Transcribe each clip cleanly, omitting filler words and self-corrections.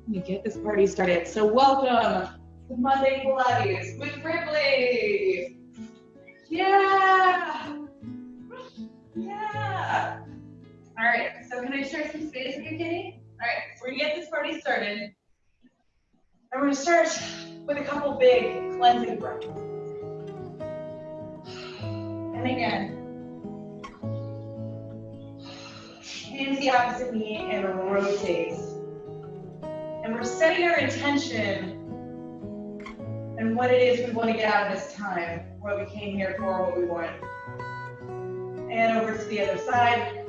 Let me get this party started. So welcome to Monday Pilates with Ripley. Yeah. Yeah. All right, so can I share some space with you, Kitty? All right, so we're gonna get this party started. And we're gonna start with a couple big cleansing breaths. And again, hands the opposite knee and rotate. And we're setting our intention and what it is we want to get out of this time, what we came here for, what we want. And over to the other side.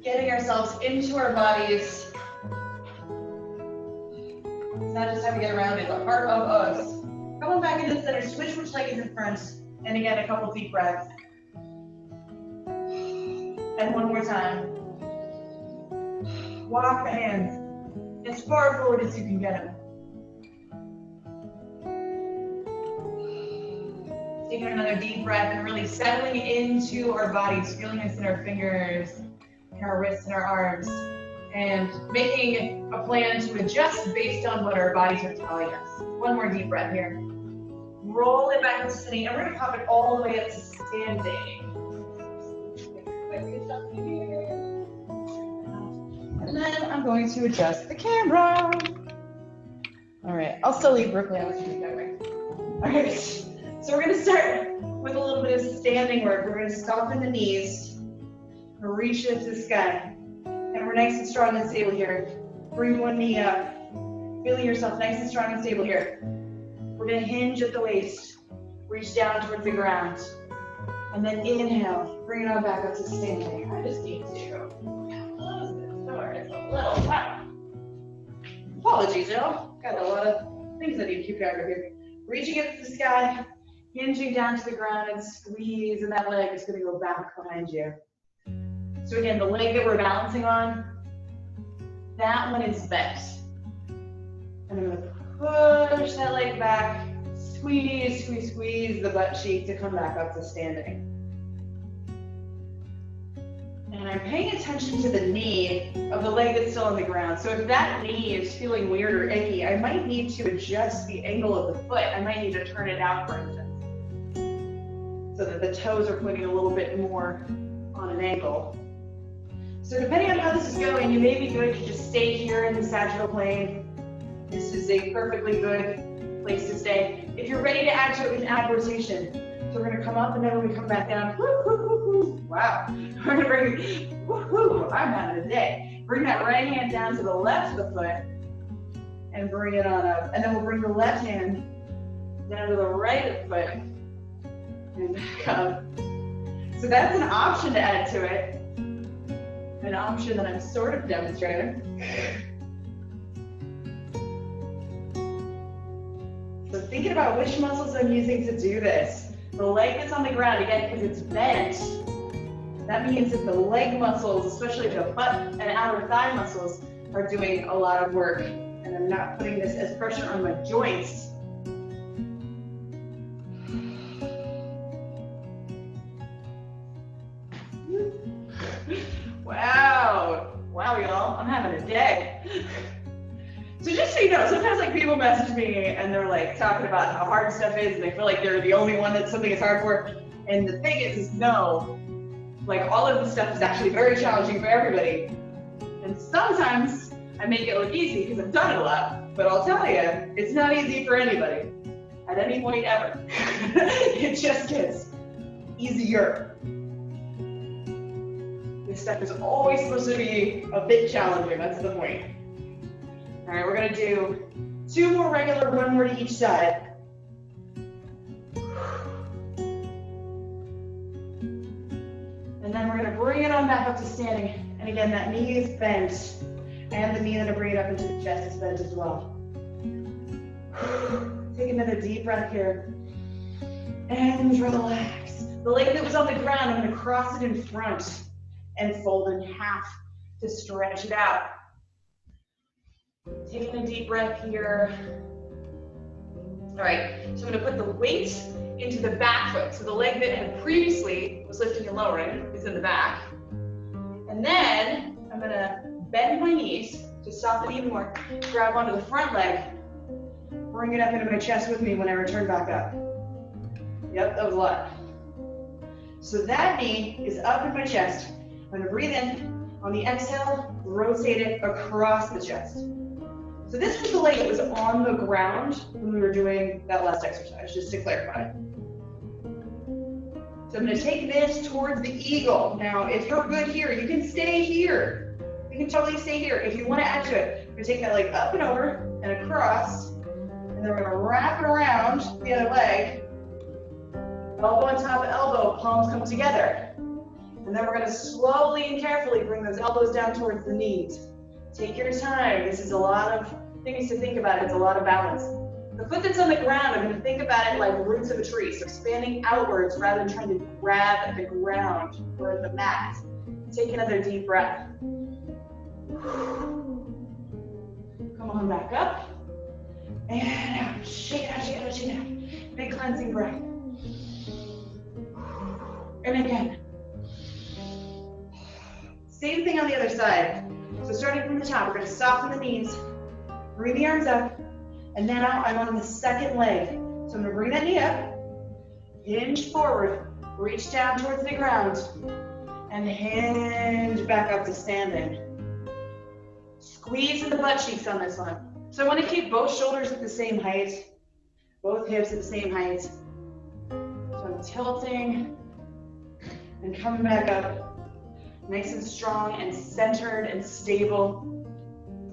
Getting ourselves into our bodies. It's not just how we get around, it's a part of us. Come on back into the center, switch which leg is in front. And again, a couple deep breaths. And one more time. Walk the hands as far forward as you can get them. Taking another deep breath and really settling into our bodies, feeling this in our fingers, in our wrists, and our arms, and making a plan to adjust based on what our bodies are telling us. One more deep breath here. Roll it back to sitting, and we're gonna pop it all the way up to standing. And then I'm going to adjust the camera. All right, I'll still leave Brooklyn on the street that way. All right, so we're gonna start with a little bit of standing work. We're gonna soften the knees, reach into the sky. And we're nice and strong and stable here. Bring one knee up, feeling yourself nice and strong and stable here. We're gonna hinge at the waist, reach down towards the ground. And then inhale, bring it on back up to standing. I just need to close this door. It's a little loud. Apologies, y'all. Got a lot of things I need to keep track of here. Reaching up to the sky, hinging down to the ground and squeeze, and that leg is gonna go back behind you. So again, the leg that we're balancing on, that one is bent. And I'm gonna push that leg back, squeeze, squeeze, squeeze the butt cheek to come back up to standing. And I'm paying attention to the knee of the leg that's still on the ground. So if that knee is feeling weird or icky, I might need to adjust the angle of the foot. I might need to turn it out, for instance, so that the toes are pointing a little bit more on an angle. So depending on how this is going, you may be good to just stay here in the sagittal plane. This is a perfectly good place to stay. If you're ready to add to it, we can add rotation. So we're gonna come up and then when we come back down, woo, woo, woo, woo. Wow. We're gonna bring, woo, woo, I'm having a day. Bring that right hand down to the left of the foot and bring it on up. And then we'll bring the left hand down to the right of the foot and back up. So that's an option to add to it. An option that I'm sort of demonstrating. So thinking about which muscles I'm using to do this. The leg that's on the ground, again, because it's bent, that means that the leg muscles, especially the butt and outer thigh muscles, are doing a lot of work. And I'm not putting this as pressure on my joints. Wow, y'all, I'm having a day. So just so you know, sometimes like people message me and they're like talking about how hard stuff is and they feel like they're the only one that something is hard for. And the thing is no, like all of this stuff is actually very challenging for everybody. And sometimes I make it look easy because I've done it a lot, but I'll tell you, it's not easy for anybody at any point ever. It just gets easier. This stuff is always supposed to be a bit challenging, that's the point. All right, we're gonna do 2 more regular, 1 more to each side. And then we're gonna bring it on back up to standing. And again, that knee is bent. And the knee that'll bring it up into the chest is bent as well. Take another deep breath here. And relax. The leg that was on the ground, I'm gonna cross it in front and fold in half to stretch it out. Taking a deep breath here. All right, so I'm gonna put the weight into the back foot. So the leg that had previously was lifting and lowering is in the back. And then I'm gonna bend my knees to soften even more. Grab onto the front leg. Bring it up into my chest with me when I return back up. Yep, that was a lot. So that knee is up in my chest. I'm gonna breathe in. On the exhale, rotate it across the chest. So this was the leg that was on the ground when we were doing that last exercise, just to clarify. So I'm gonna take this towards the eagle. Now, if you're good here, you can stay here. You can totally stay here. If you wanna add to it, we're gonna take that leg up and over and across, and then we're gonna wrap it around the other leg. Elbow on top of elbow, palms come together. And then we're gonna slowly and carefully bring those elbows down towards the knees. Take your time. This is a lot of things to think about. It's a lot of balance. The foot that's on the ground, I'm gonna think about it like the roots of a tree. So expanding outwards rather than trying to grab at the ground or the mat. Take another deep breath. Come on back up. And out. Shake it out, shake it out, shake it out. Big cleansing breath. And again. Same thing on the other side. So starting from the top, we're going to soften the knees, bring the arms up, and now I'm on the second leg. So I'm going to bring that knee up, hinge forward, reach down towards the ground, and hinge back up to standing. Squeeze in the butt cheeks on this one. So I want to keep both shoulders at the same height, both hips at the same height. So I'm tilting and coming back up. Nice and strong and centered and stable.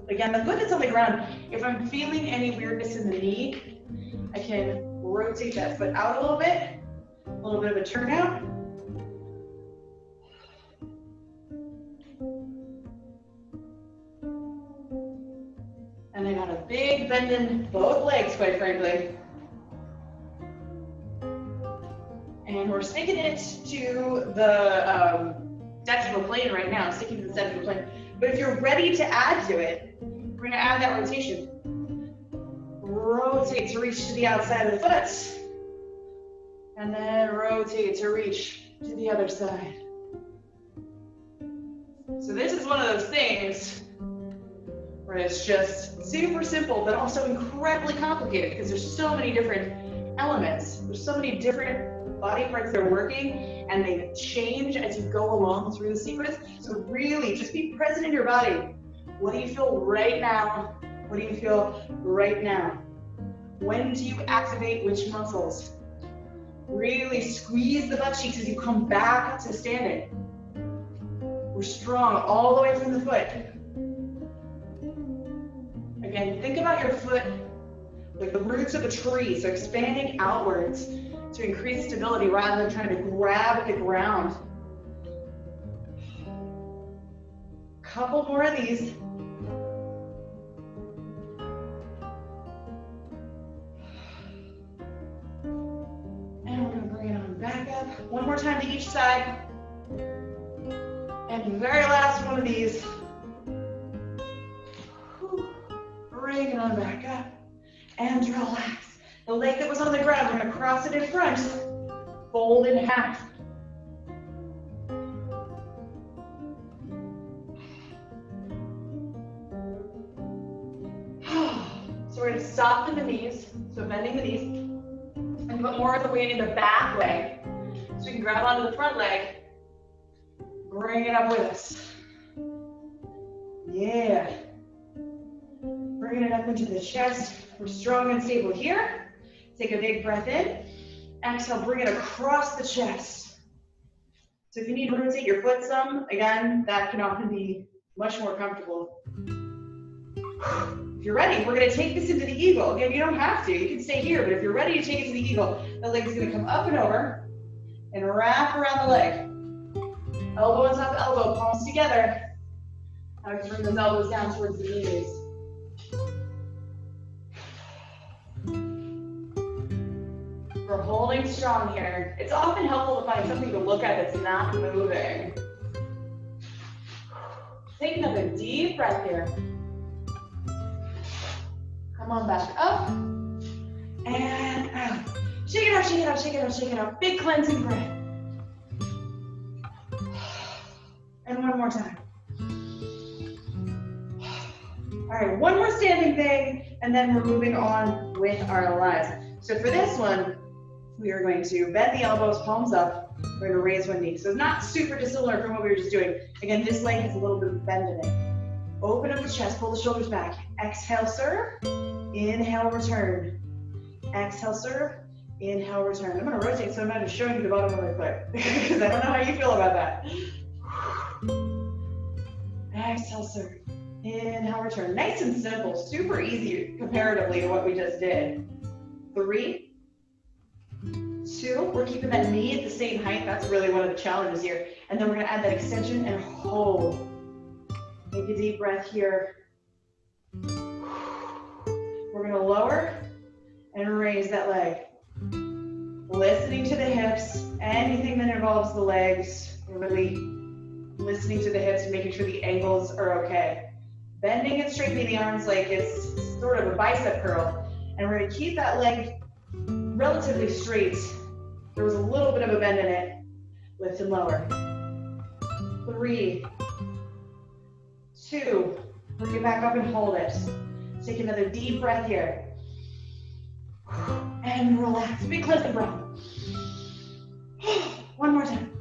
Again, the foot that's on the ground, if I'm feeling any weirdness in the knee, I can rotate that foot out a little bit of a turnout. And I got a big bend in both legs, quite frankly. And we're sticking it to the decimal plane right now, sticking to the decimal plane. But if you're ready to add to it, we're gonna add that rotation. Rotate to reach to the outside of the foot. And then rotate to reach to the other side. So this is one of those things where it's just super simple, but also incredibly complicated because there's so many different elements. There's so many different body parts that are working, and they change as you go along through the sequence. So really, just be present in your body. What do you feel right now? What do you feel right now? When do you activate which muscles? Really squeeze the butt cheeks as you come back to standing. We're strong all the way from the foot. Again, think about your foot like the roots of a tree, so expanding outwards to increase stability rather than trying to grab at the ground. Couple more of these. And we're going to bring it on back up. One more time to each side. And very last one of these. Bring it on back up. And relax. The leg that was on the ground, we're going to cross it in front, fold in half. So we're going to soften the knees, so bending the knees, and put more of the weight in the back leg. So we can grab onto the front leg, bring it up with us. Yeah. Bringing it up into the chest. We're strong and stable here. Take a big breath in. Exhale, bring it across the chest. So if you need to rotate your foot some, again, that can often be much more comfortable. If you're ready, we're going to take this into the eagle. Again, you don't have to. You can stay here, but if you're ready to take it to the eagle, the leg is going to come up and over and wrap around the leg. Elbow on top of elbow, palms together. Now we can bring those elbows down towards the knees. We're holding strong here. It's often helpful to find something to look at that's not moving. Take another deep breath here. Come on back up and out. Shake it out, shake it out, shake it out, shake it out. Big cleansing breath. And one more time. All right, one more standing thing, and then we're moving on with our lives. So for this one, we are going to bend the elbows, palms up. We're going to raise one knee. So it's not super dissimilar from what we were just doing. Again, this leg has a little bit of bend in it. Open up the chest, pull the shoulders back. Exhale, serve. Inhale, return. Exhale, serve. Inhale, return. I'm going to rotate so I'm not just showing you the bottom of my foot because I don't know how you feel about that. Exhale, serve. Inhale, return. Nice and simple, super easy comparatively to what we just did. 3, 2, we're keeping that knee at the same height. That's really one of the challenges here. And then we're going to add that extension and hold. Take a deep breath here. We're going to lower and raise that leg. Listening to the hips, anything that involves the legs, we're really listening to the hips and making sure the angles are okay. Bending and straightening the arms like it's sort of a bicep curl. And we're going to keep that leg relatively straight. There was a little bit of a bend in it. Lift and lower. 3, 2, bring it back up and hold it. Take another deep breath here. And relax. Big cleanse the breath. One more time.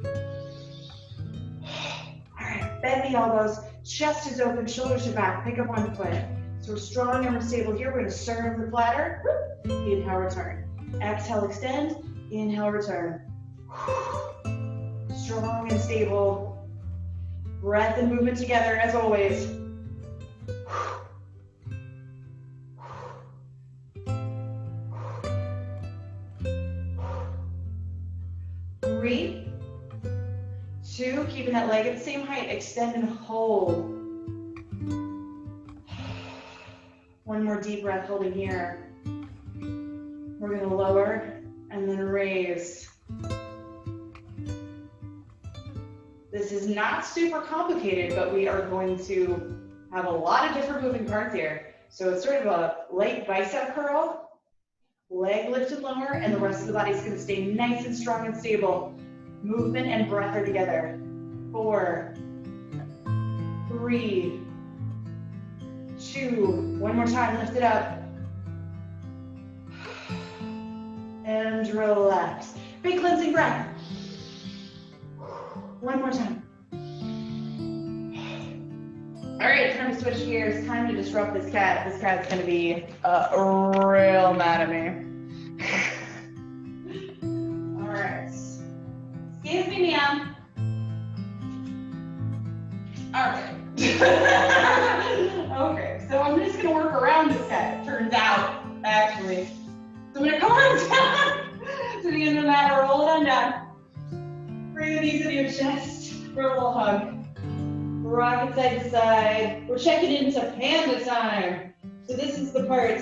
All right, bend the elbows. Chest is open, shoulders are back. Pick up one foot. So we're strong and we're stable here. We're going to serve the platter. Inhale, return. Exhale, extend. Inhale, return. Strong and stable. Breath and movement together as always. 3, 2, keeping that leg at the same height. Extend and hold. One more deep breath holding here. We're going to lower and then raise. This is not super complicated, but we are going to have a lot of different moving parts here. So it's sort of a light bicep curl, leg lift and lower, and the rest of the body is going to stay nice and strong and stable. Movement and breath are together. 4, 3, 2, one more time, lift it up. And relax. Big cleansing breath. One more time. All right, time to switch gears. Time to disrupt this cat. This cat's gonna be real mad at me. All right. Excuse me, ma'am. All right. Okay, so I'm just gonna work around this cat, it turns out, actually. So I'm gonna come on down to the end of the mat, roll it on down. Bring the knees into your chest for a little hug. Rock it side to side. We're checking into panda time. So this is the part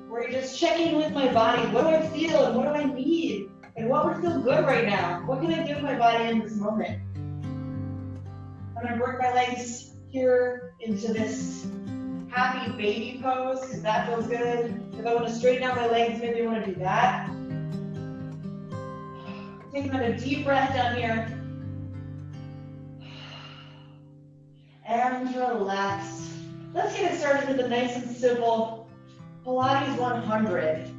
where you're just checking with my body. What do I feel and what do I need? And what would feel good right now? What can I do with my body in this moment? I'm gonna work my legs here into this happy baby pose, because that feels good. If I want to straighten out my legs, maybe I want to do that. Take another deep breath down here. And relax. Let's get it started with a nice and simple Pilates 100.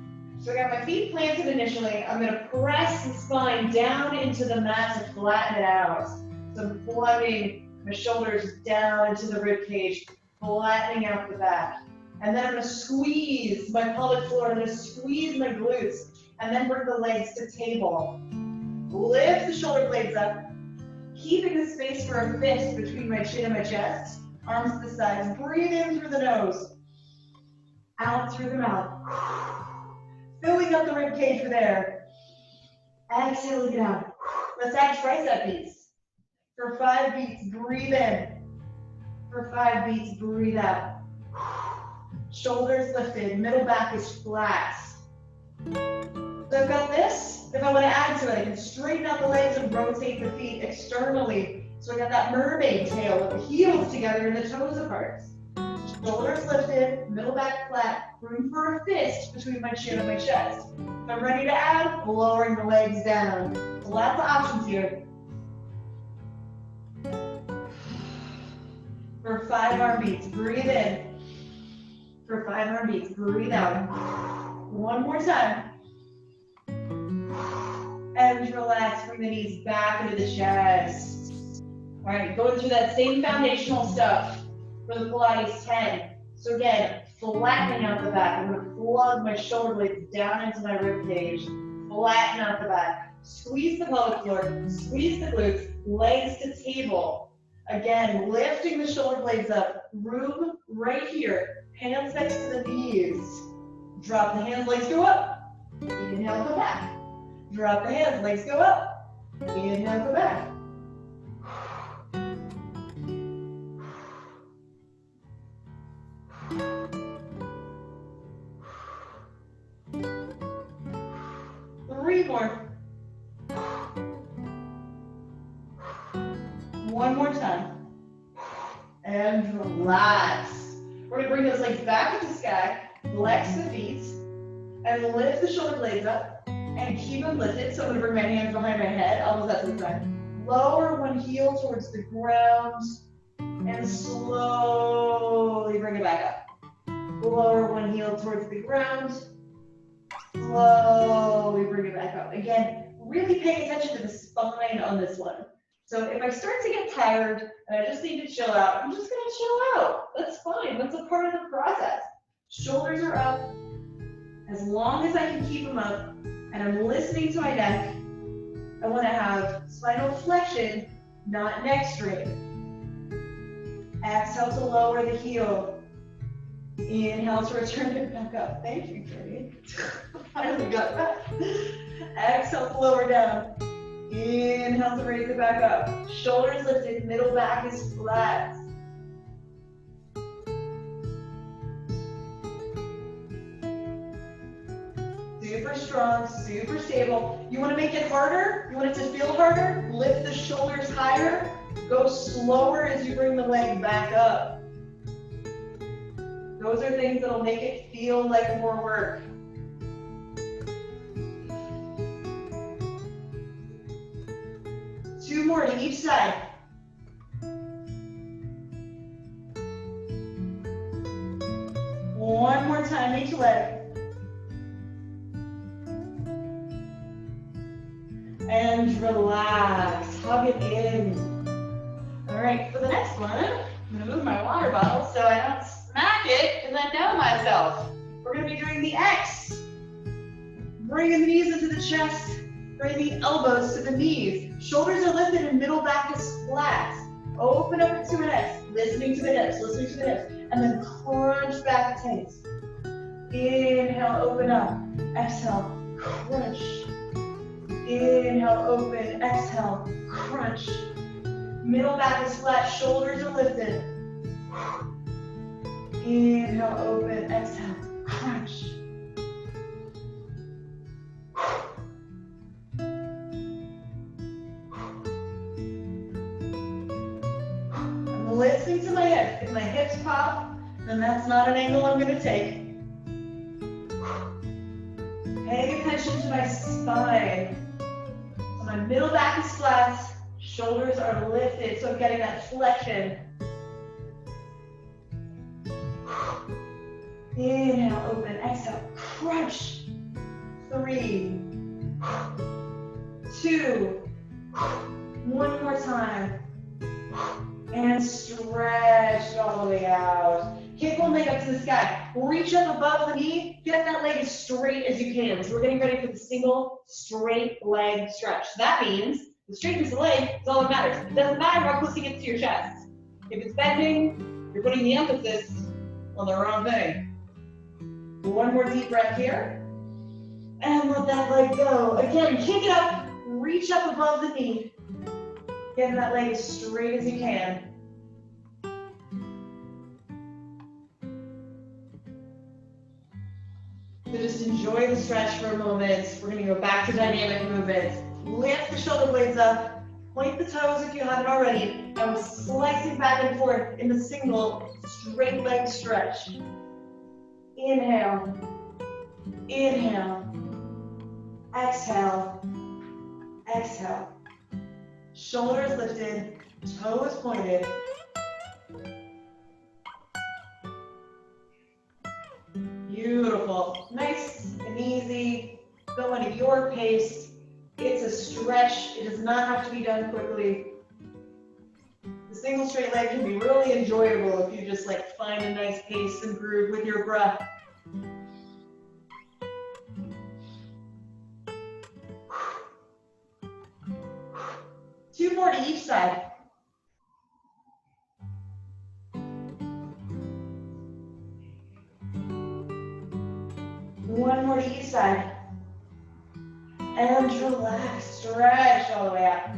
So I got my feet planted initially. I'm going to press the spine down into the mat to flatten it out. So I'm floating my shoulders down into the rib cage, flattening out the back. And then I'm going to squeeze my pelvic floor. I'm going to squeeze my glutes. And then bring the legs to table. Lift the shoulder blades up. Keeping the space for a fist between my chin and my chest. Arms to the sides. Breathe in through the nose. Out through the mouth. Filling up the rib cage with air. Exhaling it out. Let's add tricep beats. For 5 beats, breathe in. For 5 beats, breathe out. Shoulders lifted, middle back is flat. So I've got this. If I want to add to it, I can straighten out the legs and rotate the feet externally. So I got that mermaid tail with the heels together and the toes apart. Shoulders lifted, middle back flat, room for a fist between my chin and my chest. If I'm ready to add, lowering the legs down. Lots of options here. For 5 arm beats, breathe in. for 5 more beats. Breathe out. One more time. And relax, bring the knees back into the chest. All right, going through that same foundational stuff for the Pilates 10. So again, flattening out the back. I'm gonna plug my shoulder blades down into my rib cage. Flatten out the back. Squeeze the pelvic floor, squeeze the glutes, legs to table. Again, lifting the shoulder blades up. Room right here. Hands next to the knees. Drop the hands, legs go up. Inhale, go back. Drop the hands, legs go up. Inhale, go back. Three more. One more time. And relax. We're going to bring those legs back into the sky, flex the feet, and lift the shoulder blades up, and keep them lifted. So I'm going to bring my hands behind my head, elbows out to the side. Lower one heel towards the ground, and slowly bring it back up. Lower one heel towards the ground, slowly bring it back up. Again, really pay attention to the spine on this one. So if I start to get tired and I just need to chill out, I'm just going to chill out. That's fine. That's a part of the process. Shoulders are up. As long as I can keep them up and I'm listening to my neck, I want to have spinal flexion, not neck strain. Exhale to lower the heel. Inhale to return it back up. Thank you, Katie. Finally got that. Exhale to lower down. Inhale to raise it back up. Shoulders lifted, middle back is flat. Super strong, super stable. You want to make it harder? You want it to feel harder? Lift the shoulders higher. Go slower as you bring the leg back up. Those are things that'll make it feel like more work. Two more to each side. One more time, each leg. And relax, hug it in. All right, for the next one, I'm gonna move my water bottle so I don't smack it and then know myself. We're gonna be doing the X. Bringing the knees into the chest, bring the elbows to the knees. Shoulders are lifted and middle back is flat. Open up into an X, listening to the hips, listening to the hips, and then crunch back tight. Inhale, open up. Exhale, crunch. Inhale, open. Exhale, crunch. Middle back is flat, shoulders are lifted. Inhale, open. Exhale, crunch. I'm listening to my hips. If my hips pop, then that's not an angle I'm going to take. Paying attention to my spine. So my middle back is flat, shoulders are lifted, so I'm getting that flexion. Inhale, open, exhale, crunch. 3, 2, one more time. And stretch all the way out. Kick one leg up to the sky. Reach up above the knee. Get that leg as straight as you can. So we're getting ready for the single straight leg stretch. That means the straightness of the leg is all that matters. It doesn't matter how close it gets to your chest. If it's bending, you're putting the emphasis on the wrong thing. One more deep breath here. And let that leg go. Again, kick it up. Reach up above the knee. Get that leg as straight as you can. So just enjoy the stretch for a moment. We're going to go back to dynamic movements. Lift the shoulder blades up. Point the toes if you haven't already. And we're slicing back and forth in the single straight leg stretch. Inhale. Inhale. Exhale. Exhale. Shoulders lifted, toes pointed. Beautiful. Nice and easy. Go at your pace. It's a stretch. It does not have to be done quickly. The single straight leg can be really enjoyable if you just like find a nice pace and groove with your breath. Two more to each side. One more to each side. And relax, stretch all the way out.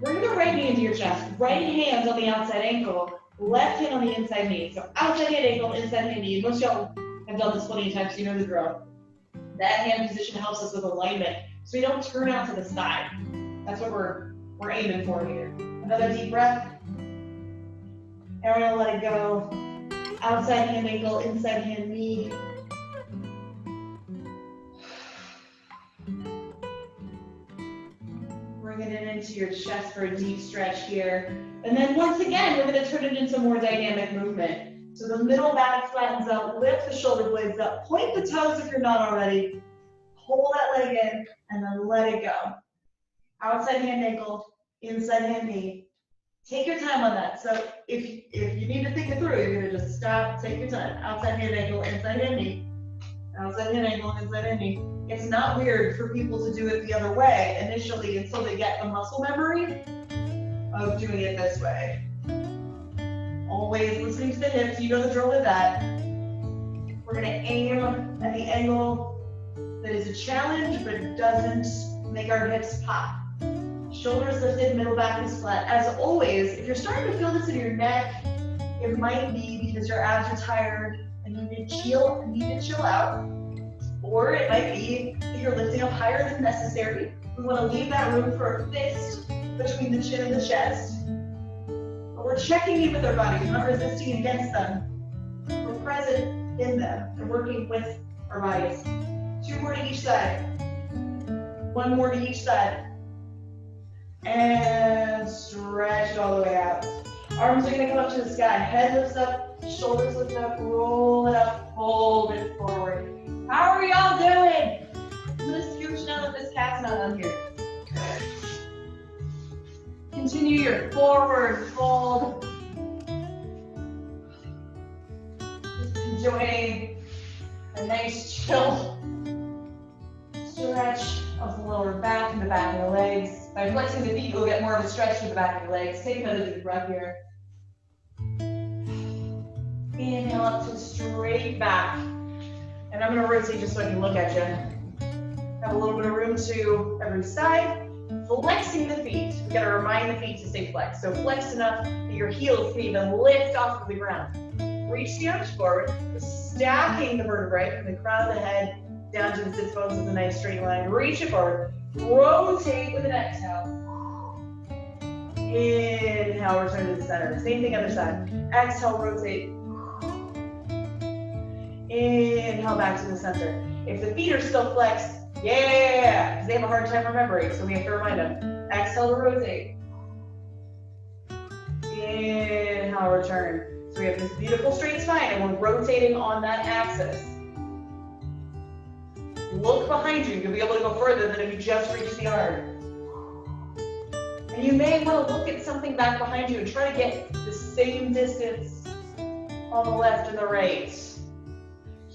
Bring the right knee into your chest. Right hand on the outside ankle. Left hand on the inside knee. So outside hand ankle, inside hand knee. Most of y'all have done this plenty of times, so you know the drill. That hand position helps us with alignment, so we don't turn out to the side. That's what we're aiming for here. Another deep breath. And we're gonna let it go. Outside hand ankle, inside hand knee. Bringing it into your chest for a deep stretch here. And then once again, we're gonna turn it into more dynamic movement. So the middle back flattens out, lift the shoulder blades up, point the toes if you're not already. Pull that leg in, and then let it go. Outside hand ankle, inside hand knee. Take your time on that. So if you need to think it through, you're gonna just stop, take your time. Outside hand ankle, inside hand knee. Outside hand ankle, inside hand knee. It's not weird for people to do it the other way initially until they get the muscle memory of doing it this way. Always listening to the hips, you know the drill with that. We're gonna aim at the angle that is a challenge, but doesn't make our hips pop. Shoulders lifted, middle back is flat. As always, if you're starting to feel this in your neck, it might be because your abs are tired and you need to chill out. Or it might be that you're lifting up higher than necessary. We want to leave that room for a fist between the chin and the chest. But we're checking in with our bodies, we're not resisting against them. We're present in them and working with our bodies. Two more to each side. One more to each side. And stretch it all the way out. Arms are going to come up to the sky. Head lifts up, shoulders lift up, roll it up, fold it forward. How are y'all doing? I'm going to scooch now that this cat's not on here. Continue your forward fold. Just enjoying a nice chill stretch of the lower back and the back of the legs. By flexing the feet, you'll get more of a stretch to the back of the legs. Take another deep breath here. Inhale up to straight back. And I'm going to rotate just so I can look at you. Have a little bit of room to every side. Flexing the feet. We've got to remind the feet to stay flexed. So flex enough that your heels can even lift off of the ground. Reach the arms forward, stacking the vertebrae from the crown of the head down to the sits bones with a nice straight line. Reach it forward. Rotate with an exhale. Inhale, return to the center. Same thing other side. Exhale, rotate. Inhale, back to the center. If the feet are still flexed, yeah, because they have a hard time remembering, so we have to remind them. Exhale to rotate. Inhale, return. So we have this beautiful straight spine, and we're rotating on that axis. Look behind you. You'll be able to go further than if you just reach the arm. And you may want to look at something back behind you and try to get the same distance on the left and the right.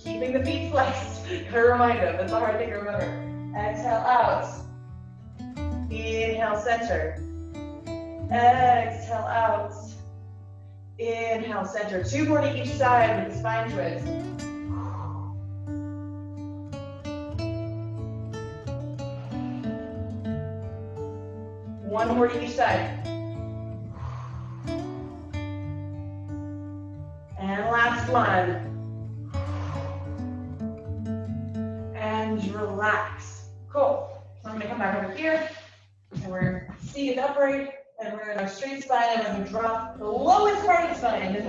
Keeping the feet flexed. Gotta remind them. That's a hard thing to remember. Exhale out. Inhale, center. Exhale out. Inhale, center. Two more to each side with the spine twist. One more to each side. And last one. And relax. Cool. So I'm going to come back over here. And we're seated upright. And we're in our straight spine. And we're going to drop the lowest part of the spine. And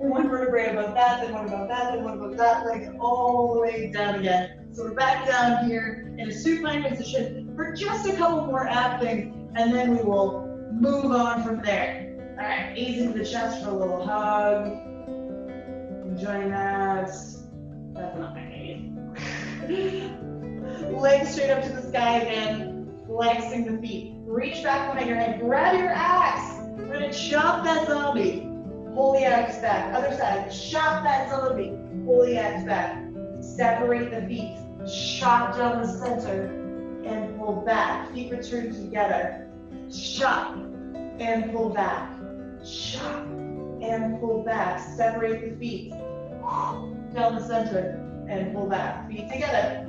one vertebrae above that, then one above that, then one above that, leg all the way down again. So we're back down here in a supine position for just a couple more ab things. And then we will move on from there. All right, easing the chest for a little hug. Enjoying that. legs straight up to the sky again, flexing the feet. Reach back behind your head, grab your axe. We're gonna chop that zombie. Pull the axe back. Other side, chop that zombie. Pull the axe back. Separate the feet. Chop down the center and pull back. Feet return together. Chop and pull back. Chop and pull back. Separate the feet. Down the center and pull back. Feet together.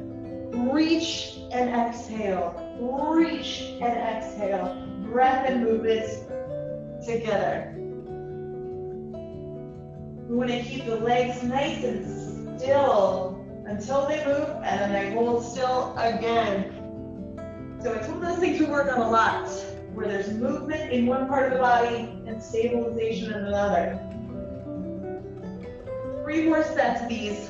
Reach and exhale. Reach and exhale. Breath and movement together. We want to keep the legs nice and still until they move, and then they hold still again. So it's one of those things we work on a lot, where there's movement in one part of the body and stabilization in another. 3 more sets of these.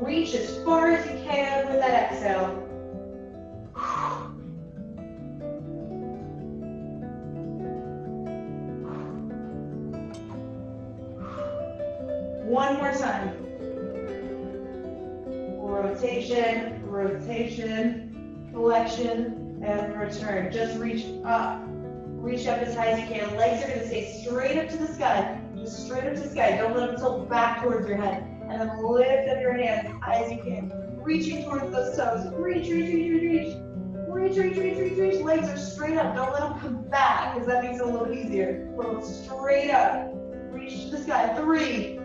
Reach as far as you can with that exhale. One more time. Rotation, rotation, flexion, and return. Just reach up. Reach up as high as you can. Legs are going to stay straight up to the sky. Just straight up to the sky. Don't let them tilt back towards your head. And then lift up your hands as high as you can. Reaching towards those toes. Reach, reach, reach, reach, reach. Reach, reach, reach, reach, reach. Legs are straight up. Don't let them come back, because that makes it a little easier. Go straight up. Reach to the sky. 3,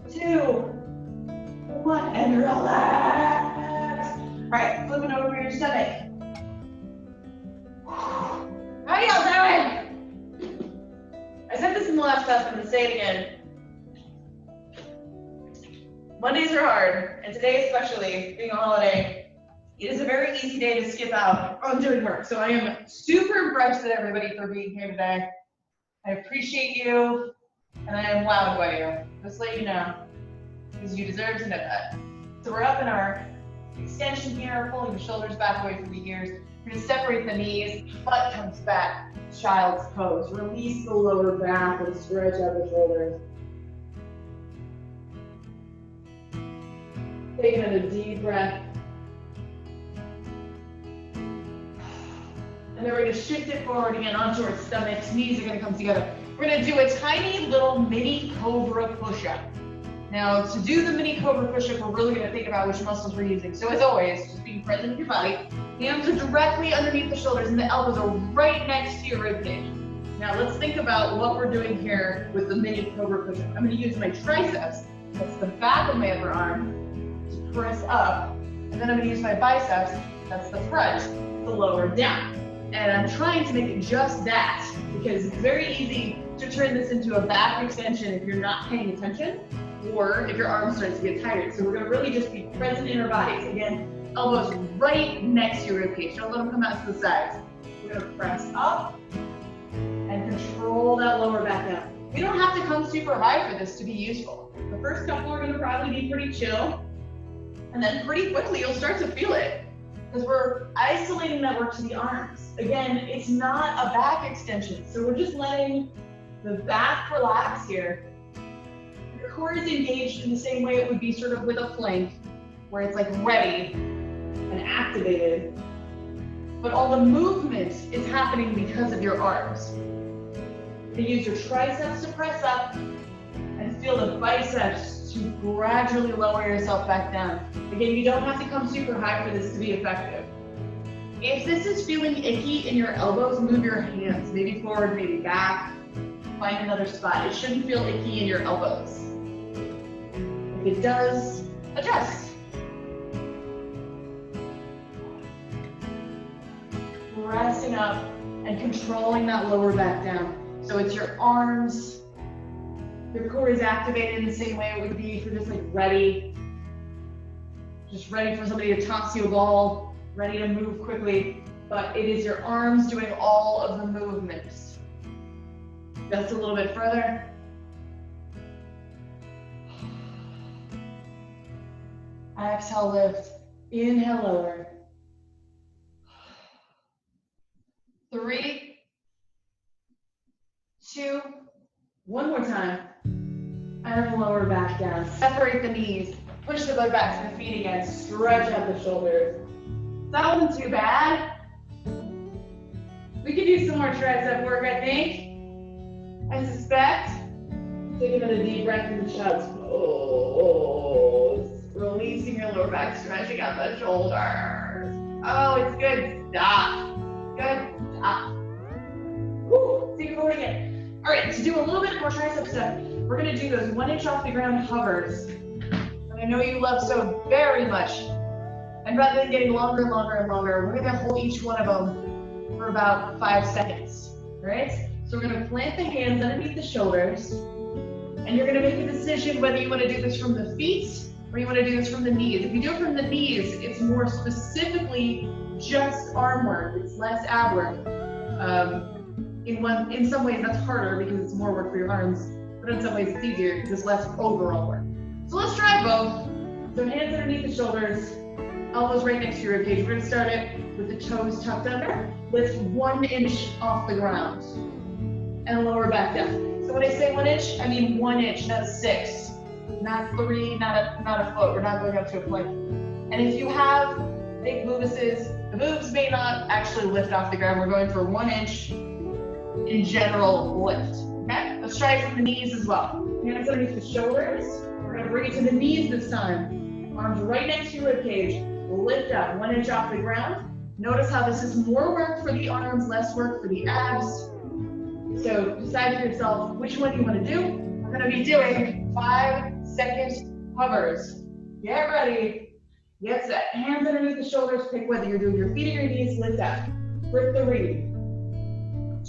2, 1, and relax. All right, flipping over your stomach. How y'all doing? I said this in the last class, but I'm gonna say it again. Mondays are hard, and today especially, being a holiday, it is a very easy day to skip out on doing work. So I am super impressed with everybody for being here today. I appreciate you, and I am wowed by you. Just to let you know, because you deserve to know that. So we're up in our extension here, pulling the shoulders back away from the ears. We're going to separate the knees, butt comes back, child's pose. Release the lower back and stretch out the shoulders. Taking a deep breath. And then we're going to shift it forward again onto our stomachs. Knees are going to come together. We're going to do a tiny little mini cobra push-up. Now, to do the mini cobra push-up, we're really going to think about which muscles we're using. So as always, just being present in your body. Hands are directly underneath the shoulders and the elbows are right next to your ribcage. Now let's think about what we're doing here with the mini cobra push-up. I'm going to use my triceps, that's the back of my upper arm, to press up. And then I'm going to use my biceps, that's the front, to lower down. And I'm trying to make it just that, because it's very easy to turn this into a back extension if you're not paying attention, or if your arm starts to get tired. So we're going to really just be present in our bodies. Again, elbows right next to your ribcage. Don't let them come out to the sides. We're going to press up and control that lower back down. We don't have to come super high for this to be useful. The first couple are going to probably be pretty chill, and then pretty quickly you'll start to feel it, because we're isolating that work to the arms. Again, it's not a back extension, so we're just letting the back relax here. Your core is engaged in the same way it would be sort of with a plank, where it's like ready and activated. But all the movement is happening because of your arms. You use your triceps to press up and feel the biceps to gradually lower yourself back down. Again, you don't have to come super high for this to be effective. If this is feeling icky in your elbows, move your hands, maybe forward, maybe back. Find another spot. It shouldn't feel icky in your elbows. If it does, adjust. Pressing up and controlling that lower back down. So it's your arms, your core is activated in the same way it would be if you're just like ready. Just ready for somebody to toss you a ball, ready to move quickly. But it is your arms doing all of the movements. Just a little bit further. Exhale, lift. Inhale, lower. 3, 2, one more time. And lower back down. Separate the knees. Push the butt back to the feet again. Stretch out the shoulders. That wasn't too bad. We could do some more tricep work, I think. I suspect. Take another deep breath in the chest. Oh, releasing your lower back, stretching out the shoulders. Oh, it's good. Stop. Good. Stop. Woo. Take it forward again. All right, to do a little bit more tricep stuff, we're going to do those 1 inch off the ground hovers. And I know you love so very much. And rather than getting longer and longer and longer, we're going to hold each one of them for about 5 seconds. All right? So we're going to plant the hands underneath the shoulders. And you're going to make a decision whether you want to do this from the feet or you want to do this from the knees. If you do it from the knees, it's more specifically just arm work. It's less ab work. In some ways, that's harder because it's more work for your arms. But in some ways, it's easier because it's less overall work. So let's try both. So hands underneath the shoulders, elbows right next to your ribcage. We're going to start it with the toes tucked under. Lift 1 inch off the ground and lower back down. So when I say 1 inch, I mean 1 inch, not 6, not 3, not a foot. We're not going up to a plank. And if you have big boobuses, the boobs may not actually lift off the ground. We're going for 1 inch in general lift. Okay? Let's try it from the knees as well. Hands underneath the shoulders. We're going to bring it to the knees this time. Arms right next to your ribcage. Lift up 1 inch off the ground. Notice how this is more work for the arms, less work for the abs. So decide for yourself which one you want to do. We're going to be doing 5-second hovers. Get ready. Get set. Hands underneath the shoulders. Pick whether you're doing your feet or your knees. Lift up. For 3,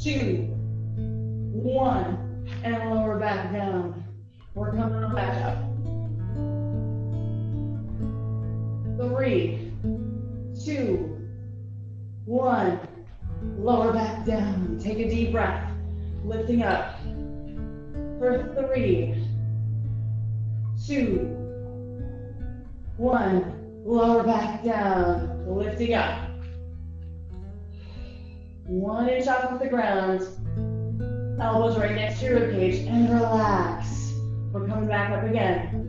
2, 1, and lower back down. We're coming back up. 3, 2, 1. Lower back down. Take a deep breath. Lifting up. For 3, 2, 1. Lower back down. Lifting up. 1 inch off of the ground. Elbows right next to your ribcage and relax. We're coming back up again.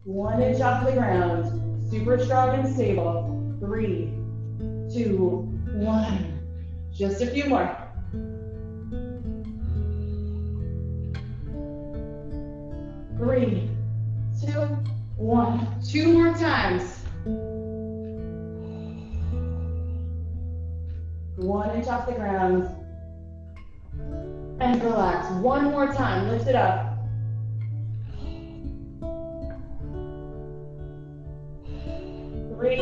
1 inch off the ground. Super strong and stable. 3, 2, 1. Just a few more. 3, 2, 1. 2 more times. 1 inch off the ground. And relax. 1 more time. Lift it up. 3,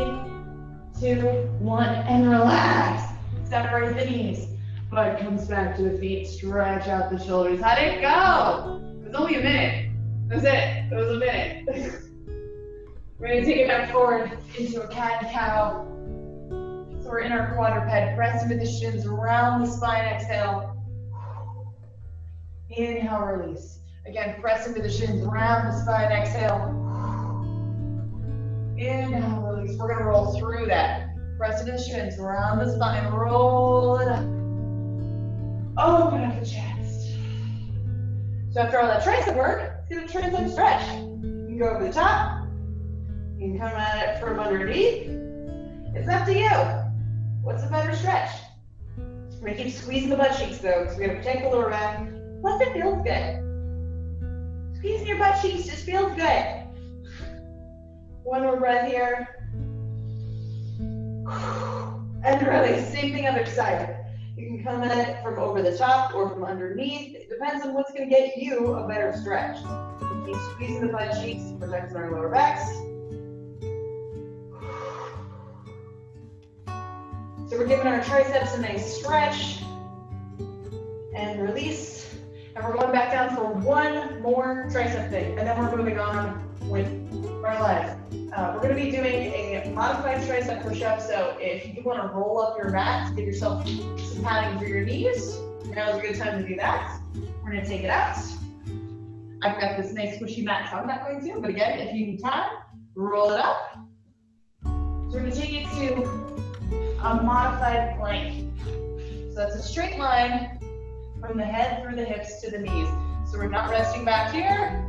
2, 1, and relax. Separate the knees. Butt comes back to the feet. Stretch out the shoulders. How'd it go? It was only a minute. That's it. It was a minute. We're going to take it back forward into a cat and cow. So we're in our quadruped. Press into the shins, around the spine. Exhale. Inhale, release. Again, press into the shins, around the spine. Exhale. Inhale, release. We're going to roll through that. Press into the shins, around the spine. Roll it up. Open up the chest. So after all that tricep work, let's do the tricep stretch. You can go over the top. You can come at it from underneath. It's up to you. What's a better stretch? We're going to keep squeezing the butt cheeks though, because we're going to protect the lower back. Plus it feels good. Squeezing your butt cheeks just feels good. One more breath here. And release. Same thing other side. You can come at it from over the top or from underneath. It depends on what's going to get you a better stretch. We keep squeezing the butt cheeks, protecting our lower backs. So we're giving our triceps a nice stretch. And release. And we're going back down for one more tricep thing. And then we're moving on with our legs. We're going to be doing a modified tricep push-up. So if you want to roll up your mat to give yourself some padding for your knees, now's a good time to do that. We're going to take it out. I've got this nice squishy mat, so I'm not going to. But again, if you need time, roll it up. So we're going to take it to a modified plank. So that's a straight line from the head through the hips to the knees. So we're not resting back here.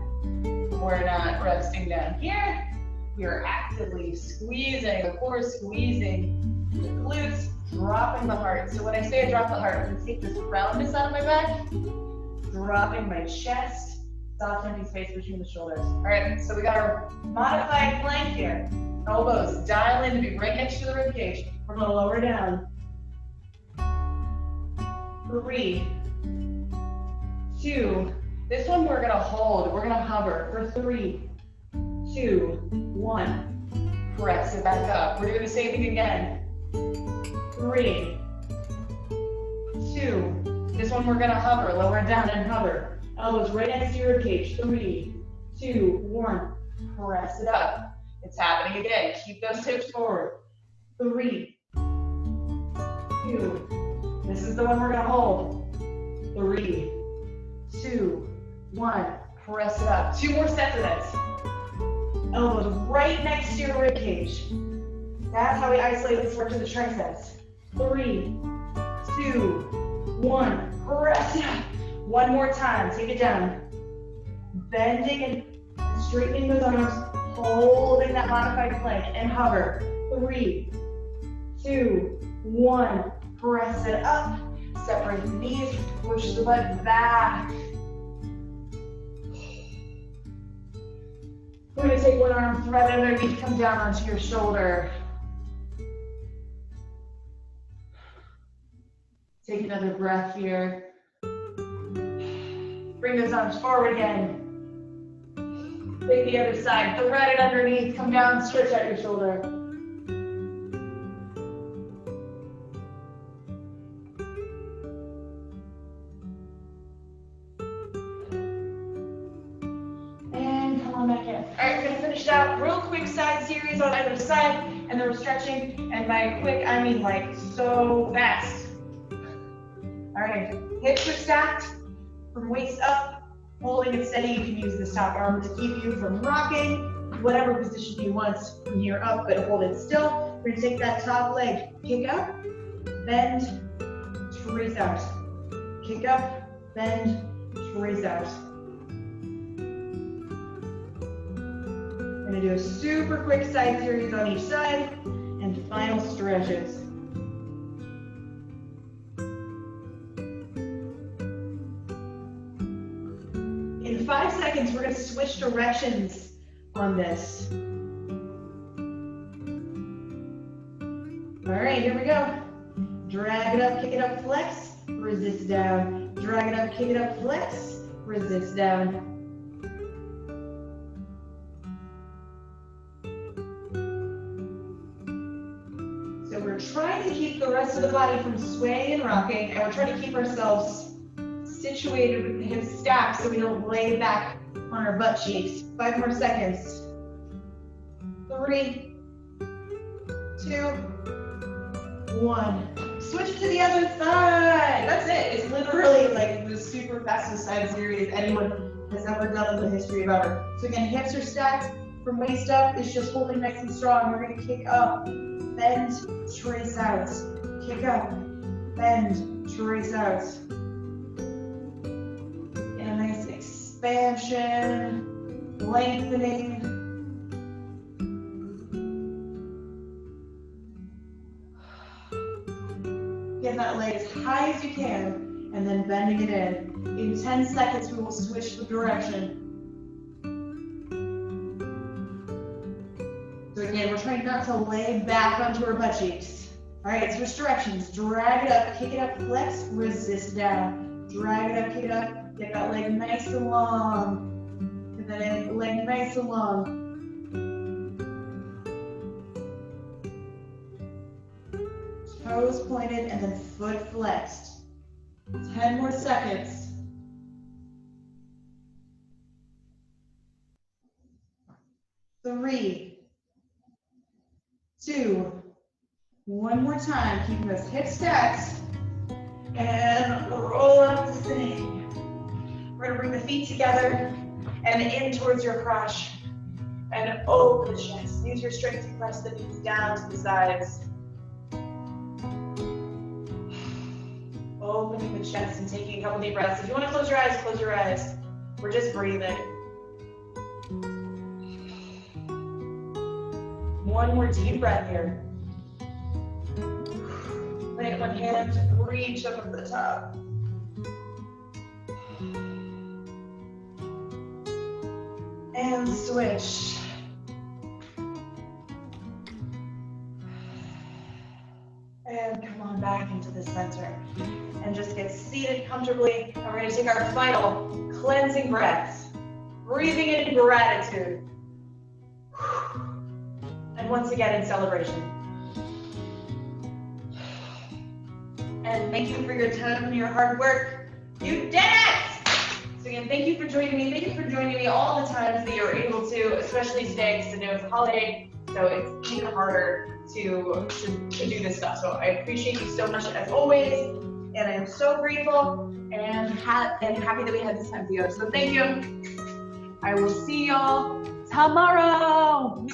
we're not resting down here. We are actively squeezing the core, squeezing the glutes, dropping the heart. So when I say I drop the heart, I'm going to take this roundness out of my back, dropping my chest, soft empty space between the shoulders. All right, so we got our modified plank here. Elbows dial in to be right next to the rib cage. We're going to lower down. 3, 2. This one we're going to hold. We're going to hover for 3, 2, 1. Press it back up. We're doing the same thing again. 3, 2. This one we're going to hover. Lower it down and hover. Elbows right next to your rib cage. 3, 2, 1. Press it up. It's happening again. Keep those hips forward. 3, 2. This is the one we're going to hold. 3, 2, 1. Press it up. 2 more sets of this. Elbows right next to your rib cage. That's how we isolate this work to the triceps. 3, 2, 1. Press it up. One more time. Take it down. Bending and straightening those arms. Holding that modified plank and hover. 3, 2, 1. Press it up. Separate the knees. Push the butt back. We're going to take one arm, thread underneath, come down onto your shoulder. Take another breath here. Bring those arms forward again. Take the other side, thread it underneath, come down, stretch out your shoulder. And come on back in. All right, we're gonna finish it out. Real quick side series on either side, and then we're stretching. And by quick, I mean like so fast. All right, hips are stacked from waist up. Holding it steady, you can use this top arm to keep you from rocking, whatever position you want from here up, but hold it still. We're gonna take that top leg, kick up, bend, trace out. Kick up, bend, trace out. We're gonna do a super quick side series on each side, and final stretches. In 5 seconds, we're going to switch directions on this. All right, here we go. Drag it up, kick it up, flex, resist down. Drag it up, kick it up, flex, resist down. So we're trying to keep the rest of the body from swaying and rocking, and we're trying to keep ourselves situated with the hips stacked so we don't lay back on our butt cheeks. 5 more seconds. 3, 2, 1. Switch to the other side. That's it. It's literally like the super fastest side series anyone has ever done in the history of ever. So again, hips are stacked from waist up. It's just holding nice and strong. We're going to kick up, bend, trace out. Kick up, bend, trace out. Expansion, lengthening. Get that leg as high as you can, and then bending it in. In 10 seconds, we will switch the direction. So again, we're trying not to lay back onto our butt cheeks. All right, switch directions. Drag it up, kick it up, flex, resist down. Drag it up, kick it up. Get that leg nice and long. Get that leg nice and long. Toes pointed and then foot flexed. 10 more seconds. 3, 2, one more time. Keeping those hips stacked. And roll up the thing. We're gonna bring the feet together and in towards your crotch and open the chest. Use your strength to press the knees down to the sides. Opening the chest and taking a couple deep breaths. If you want to close your eyes, close your eyes. We're just breathing. One more deep breath here. Plant one hand, reach up at the top. And switch. And come on back into the center. And just get seated comfortably. And we're going to take our final cleansing breaths. Breathing in gratitude. And once again in celebration. And thank you for your time and your hard work. You did it! So again, thank you for joining me. Thank you for joining me all the times that you're able to, especially today, because I know it's a holiday, so it's even harder to do this stuff. So I appreciate you so much as always, and I am so grateful and happy that we had this time together. So thank you. I will see y'all tomorrow.